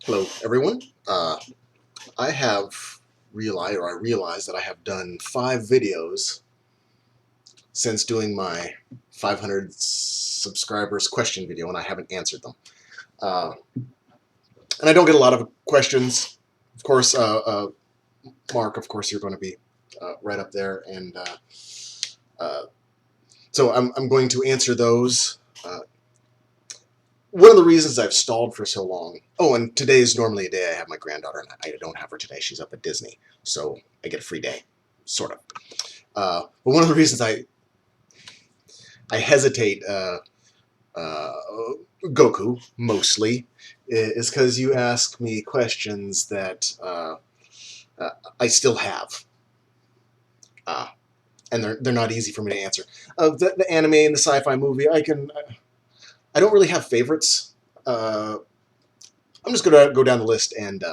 Hello, everyone. I realized that I have done 5 videos since doing my 500 subscribers question video, and I haven't answered them. And I don't get a lot of questions. Of course, Mark, of course, you're going to be right up there, and so I'm going to answer those. One of the reasons I've stalled for so long. Oh, and today is normally a day I have my granddaughter, and I don't have her today. She's up at Disney, so I get a free day, sort of. But one of the reasons I hesitate Goku mostly is because you ask me questions that I still have, and they're not easy for me to answer. The anime and the sci-fi movie, I don't really have favorites. I'm just gonna go down the list and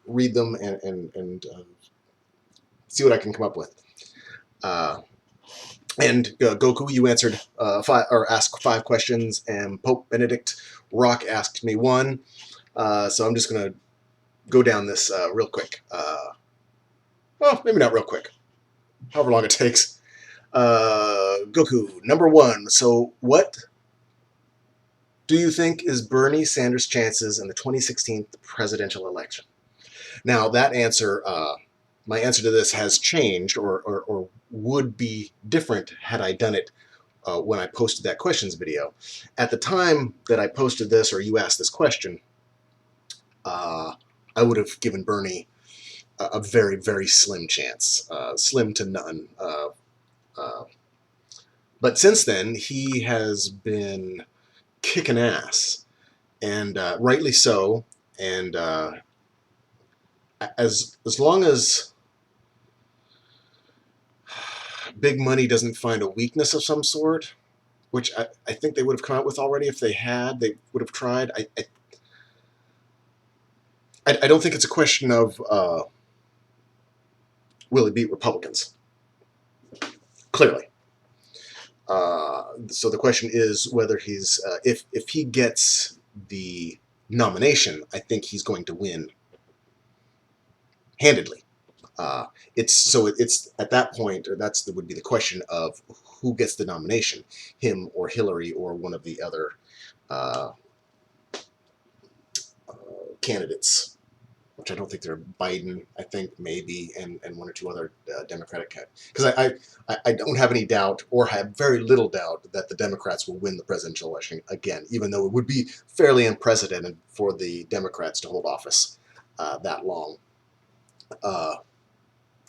read them and see what I can come up with. And Goku, you answered asked 5 questions, and Pope Benedict Rock asked me 1. So I'm just gonna go down this real quick. Well, maybe not real quick. However long it takes. Goku, number 1. So what do you think is Bernie Sanders' chances in the 2016 presidential election? Now that answer, my answer to this has changed, or would be different had I done it when I posted that questions video. At the time that I posted this, or you asked this question, I would have given Bernie a very, very slim chance, slim to none. But since then, he has been kicking ass, and rightly so. And as long as big money doesn't find a weakness of some sort, which I think they would have come out with already if they had, they would have tried. I don't think it's a question of will he beat Republicans? Clearly. So the question is whether he's if he gets the nomination, I think he's going to win handedly. It's at that point, or would be the question of who gets the nomination, him or Hillary or one of the other candidates, which I don't think they're Biden. I think maybe and 1 or 2 other Democratic candidates. Because I don't have any doubt, or have very little doubt, that the Democrats will win the presidential election again, even though it would be fairly unprecedented for the Democrats to hold office that long.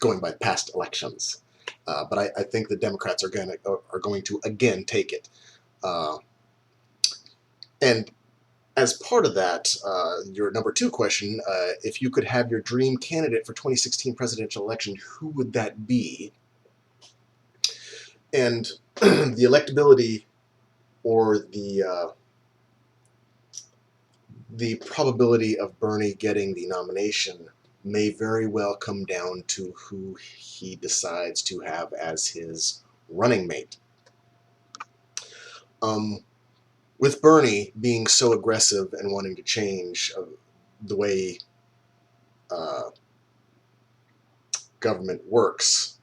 Going by past elections, but I think the Democrats are going to again take it, and as part of that, your number 2 question, if you could have your dream candidate for 2016 presidential election, who would that be? And the electability, or the probability of Bernie getting the nomination may very well come down to who he decides to have as his running mate. With Bernie being so aggressive and wanting to change the way government works,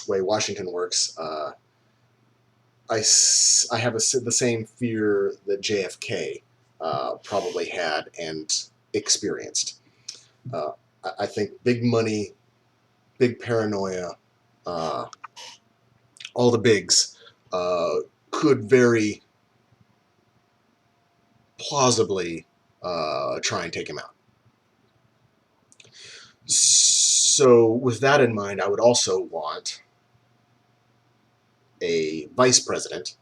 the way Washington works, I have the same fear that JFK probably had and experienced. I think big money, big paranoia, all the bigs could very plausibly try and take him out. So with that in mind, I would also want a vice president,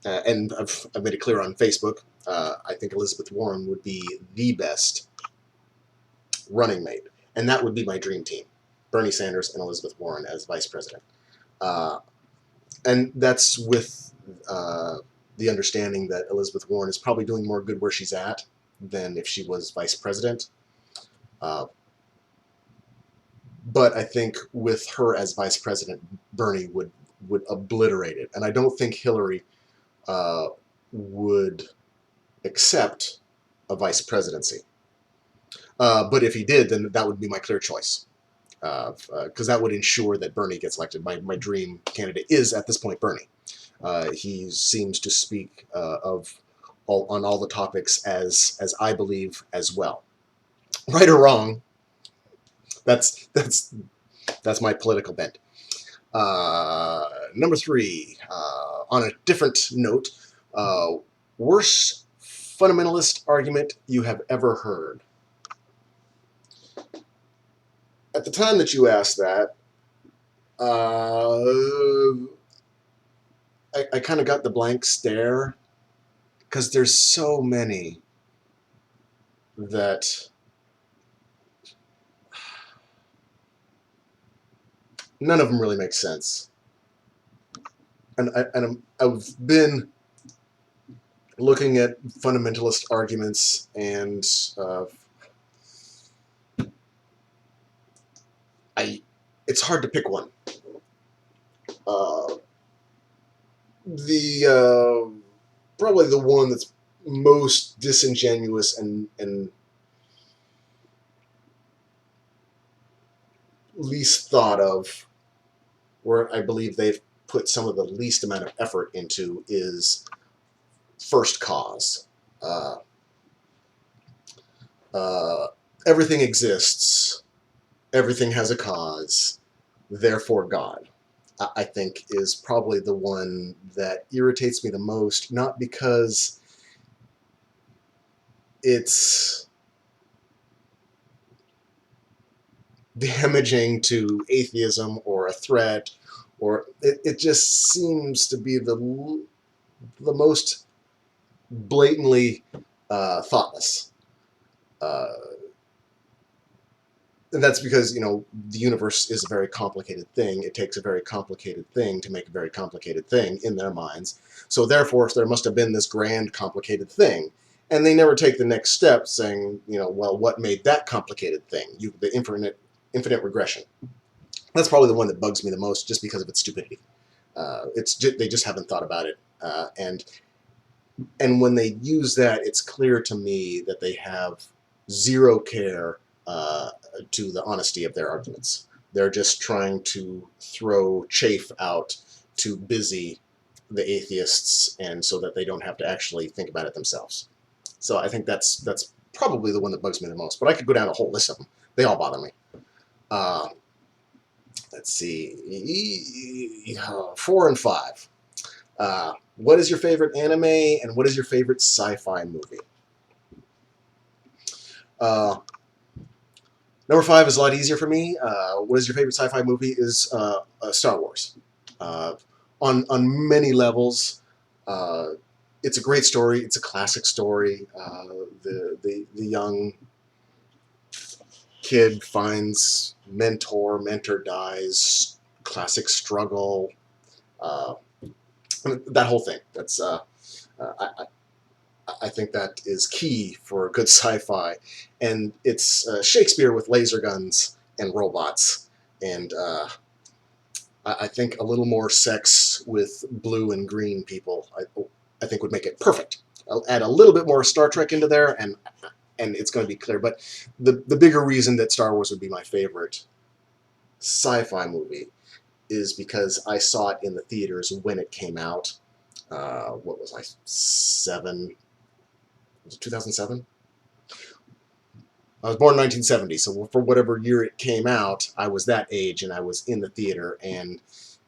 and I've made it clear on Facebook, I think Elizabeth Warren would be the best running mate, and that would be my dream team: Bernie Sanders and Elizabeth Warren as vice president. And that's with the understanding that Elizabeth Warren is probably doing more good where she's at than if she was vice president. But I think with her as vice president, Bernie would obliterate it. And I don't think Hillary would accept a vice presidency. But if he did, then that would be my clear choice, because that would ensure that Bernie gets elected. My dream candidate is, at this point, Bernie. He seems to speak on all the topics as I believe as well. Right or wrong, that's my political bent. Number 3, on a different note, worst fundamentalist argument you have ever heard. At the time that you asked that, I kind of got the blank stare, because there's so many that none of them really make sense. And I've been looking at fundamentalist arguments, and it's hard to pick one. Probably the one that's most disingenuous and least thought of, where I believe they've put some of the least amount of effort into, is first cause. Everything exists, everything has a cause, therefore God, I think, is probably the one that irritates me the most, not because it's damaging to atheism or a threat, or it just seems to be the most blatantly thoughtless. And that's because, the universe is a very complicated thing. It takes a very complicated thing to make a very complicated thing in their minds. So therefore, there must have been this grand complicated thing. And they never take the next step saying, well, what made that complicated thing? The infinite regression. That's probably the one that bugs me the most, just because of its stupidity. They just haven't thought about it. And when they use that, it's clear to me that they have zero care to the honesty of their arguments. They're just trying to throw chaff out to busy the atheists, and so that they don't have to actually think about it themselves. So I think that's probably the one that bugs me the most. But I could go down a whole list of them. They all bother me. Let's see, 4 and 5. What is your favorite anime, and what is your favorite sci-fi movie? Number 5 is a lot easier for me. What is your favorite sci-fi movie? Is Star Wars. On many levels, it's a great story. It's a classic story. The young kid finds mentor dies, classic struggle, that whole thing. That's I think that is key for a good sci-fi, and it's Shakespeare with laser guns and robots, and I think a little more sex with blue and green people, I think, would make it perfect. I'll add a little bit more Star Trek into there, and it's going to be clear. But the bigger reason that Star Wars would be my favorite sci-fi movie is because I saw it in the theaters when it came out. What was I, 7? Was it 2007? I was born in 1970, so for whatever year it came out, I was that age, and I was in the theater, and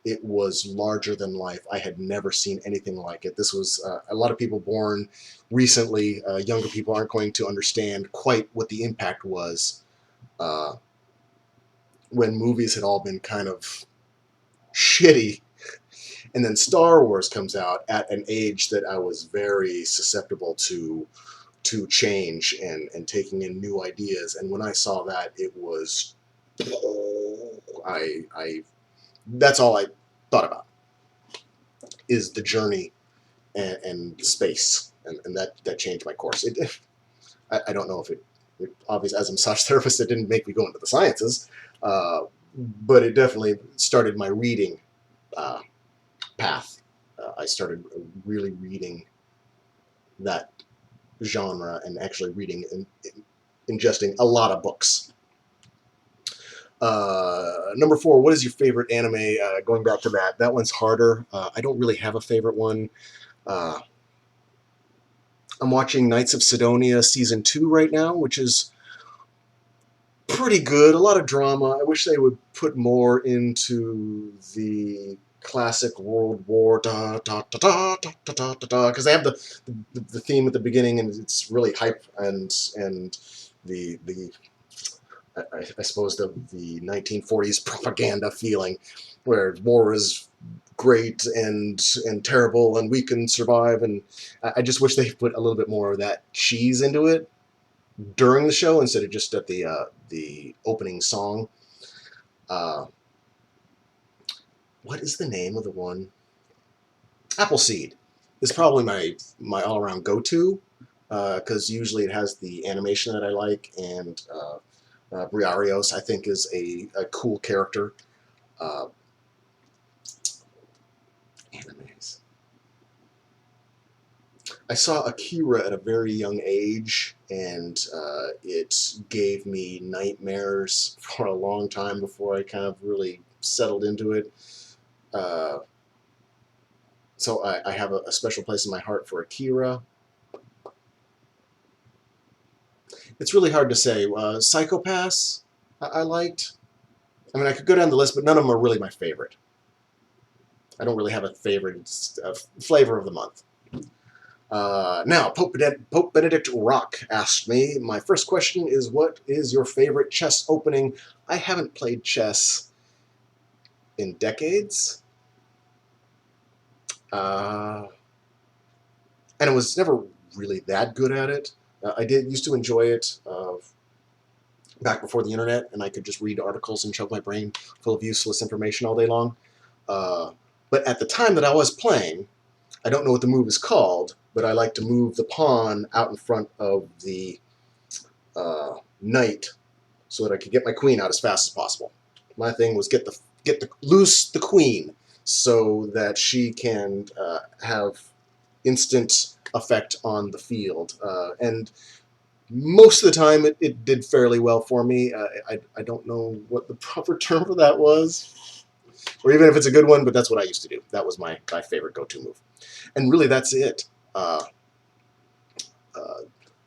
it was larger than life. I had never seen anything like it. This was a lot of people born recently. Younger people aren't going to understand quite what the impact was when movies had all been kind of shitty. And then Star Wars comes out at an age that I was very susceptible to change and taking in new ideas. And when I saw that, it was, that's all I thought about, is the journey and space, and that changed my course. I don't know if it obviously, as a massage therapist, it didn't make me go into the sciences, but it definitely started my reading path. I started really reading that genre and actually reading and ingesting a lot of books. Number 4, what is your favorite anime? Going back to that one's harder. I don't really have a favorite one. Uh, I'm watching Knights of Sidonia Season 2 right now, which is pretty good. A lot of drama. I wish they would put more into the classic World War da da da da da da da da da, because they have the theme at the beginning and it's really hype, and the I suppose the 1940s propaganda feeling where war is great and terrible and we can survive, and I just wish they put a little bit more of that cheese into it during the show instead of just at the opening song. Uh, what is the name of the one? Appleseed is probably my all around go to, because usually it has the animation that I like, and Briarios I think is a cool character. Uh, Animes. I saw Akira at a very young age, and it gave me nightmares for a long time before I kind of really settled into it. Uh, so I have a special place in my heart for Akira. It's really hard to say. Psycho-Pass, I liked. I mean, I could go down the list, but none of them are really my favorite. I don't really have a favorite flavor of the month. Now, Pope Benedict Rock asked me, my first question is, what is your favorite chess opening? I haven't played chess in decades. And I was never really that good at it. I used to enjoy it back before the internet, and I could just read articles and choke my brain full of useless information all day long. But at the time that I was playing, I don't know what the move is called, but I like to move the pawn out in front of the knight so that I could get my queen out as fast as possible. My thing was loose the queen so that she can have instant effect on the field. And most of the time it did fairly well for me. I don't know what the proper term for that was, or even if it's a good one, but that's what I used to do. That was my favorite go-to move. And really, that's it. I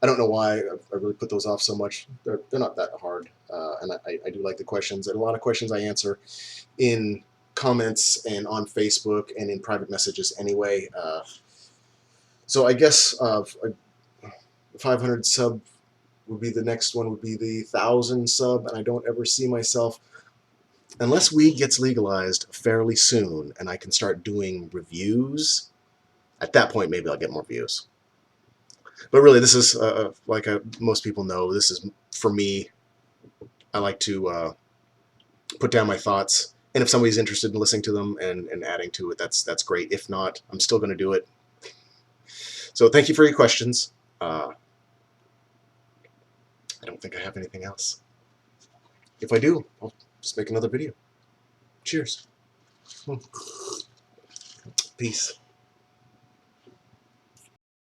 don't know why I really put those off so much. They're not that hard, and I do like the questions. And a lot of questions I answer in comments and on Facebook and in private messages anyway. So I guess 500 sub would be the next one. Would be the 1,000 sub, and I don't ever see myself, unless weed gets legalized fairly soon and I can start doing reviews. At that point, maybe I'll get more views. But really, this is, like most people know, this is, for me, I like to put down my thoughts. And if somebody's interested in listening to them and adding to it, that's great. If not, I'm still going to do it. So thank you for your questions. I don't think I have anything else. If I do, I'll just make another video. Cheers. Peace.